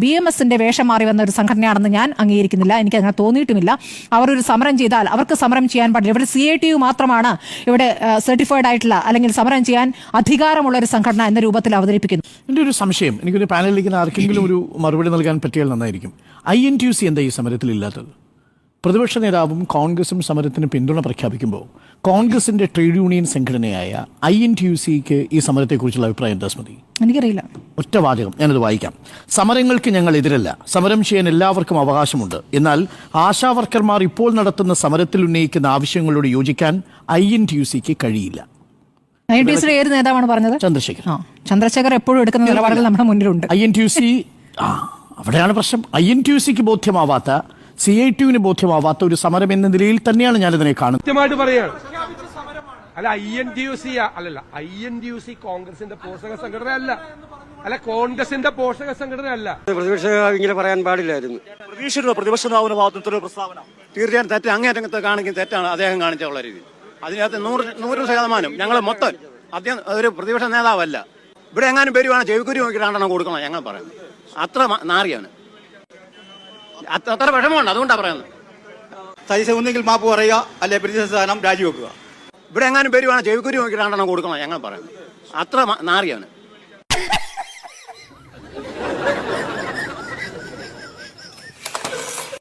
BMSന്റെ വേഷം മാറി വന്ന ഒരു സംഘടനയാണെന്ന് ഞാൻ അംഗീകരിക്കുന്നില്ല. എനിക്ക് അങ്ങനെ തോന്നിയിട്ടുമില്ല. അവർ ഒരു സമരം ചെയ്താൽ അവർക്ക് സമരം ചെയ്യാൻ പാടില്ല. ഇവിടെ CITU മാത്രമാണ് ഇവിടെ സർട്ടിഫൈഡ് ആയിട്ടുള്ള അല്ലെങ്കിൽ സമരം ചെയ്യാൻ അധികാരമുള്ള ഒരു സംഘടന എന്ന രൂപത്തിൽ അവതരിപ്പിക്കുന്നു. എൻ്റെ ഒരു സംശയം, എനിക്കൊരു പാനലിലേക്ക് ആർക്കെങ്കിലും ഒരു മറുപടി നൽകാൻ പറ്റിയാൽ നന്നായിരിക്കും. INTUC എന്താ ഈ സമരത്തിൽ ഇല്ലാത്തത്? പ്രതിപക്ഷ നേതാവും കോൺഗ്രസും സമരത്തിന് പിന്തുണ പ്രഖ്യാപിക്കുമ്പോൾ കോൺഗ്രസിന്റെ ട്രേഡ് യൂണിയൻ സംഘടനയായ INTUCക്ക് ഈ സമരത്തെക്കുറിച്ചുള്ള അഭിപ്രായം എന്താ സ്മൃതി? എനിക്കറിയില്ല. ഒറ്റ വാചകം ഞാനത് വായിക്കാം. സമരങ്ങൾക്ക് ഞങ്ങൾ എതിരല്ല. സമരം ചെയ്യാൻ എല്ലാവർക്കും അവകാശമുണ്ട്. എന്നാൽ ആശാവർക്കർമാർ ഇപ്പോൾ നടത്തുന്ന സമരത്തിൽ ഉന്നയിക്കുന്ന ആവശ്യങ്ങളോട് യോജിക്കാൻ INTUCക്ക് കഴിയില്ല. INTUCയുടെ ഏത് നേതാവാണ് പറഞ്ഞത്? ചന്ദ്രശേഖർ. ചന്ദ്രശേഖർ എപ്പോഴും എടുക്കുന്ന നിലപാടുകൾ നമ്മുടെ മുന്നിലുണ്ട്. INTUC അവിടെയാണ് പ്രശ്നം. INTUCക്ക് ബോധ്യമാവാത്ത, CITUവിന് ബോധ്യമാവാത്ത ഒരു സമരം എന്ന നിലയിൽ തന്നെയാണ് ഞാനിതിനെ കാണുന്നത്. കൃത്യമായിട്ട് പറയാണ്. അല്ല INTUC കോൺഗ്രസിന്റെ പോഷക സംഘടന അല്ല. കോൺഗ്രസിന്റെ പോഷക സംഘടന അല്ല. പ്രതിപക്ഷ ഇങ്ങനെ പറയാൻ പാടില്ലായിരുന്നു. പ്രതിപക്ഷ നേതാവിന്റെ ഭാഗത്തുനിന്നുള്ള പ്രസ്താവന തീർച്ചയായും തെറ്റ്, അങ്ങേറ്റത്തെ കാണിക്കുന്ന തെറ്റാണ് അദ്ദേഹം കാണിച്ചുള്ള രീതി. അതിനകത്ത് 100% ഞങ്ങൾ മൊത്തം അദ്ദേഹം ഒരു പ്രതിപക്ഷ നേതാവല്ല. ഇവിടെ എങ്ങാനും പേരുവാണ് ചെവിക്കുരി നോക്കി 2 കൊടുക്കണം ഞങ്ങൾ പറയുന്നത്. അത്ര നാറിയാണ്, അത്ര വിഷമമുണ്ട്. അതുകൊണ്ടാണ് പറയുന്നത്. സൈസ് ഒന്നെങ്കിൽ മാപ്പ് പറയുക, അല്ലെ പ്രതിപക്ഷ സ്ഥാനം രാജിവെക്കുക. ഇവിടെ എങ്ങാനും പേരുവാണ് ചെവിക്കുരി നോക്കി 2 കൊടുക്കണം ഞങ്ങൾ പറയുന്നത്. അത്ര നാറിയാണ്.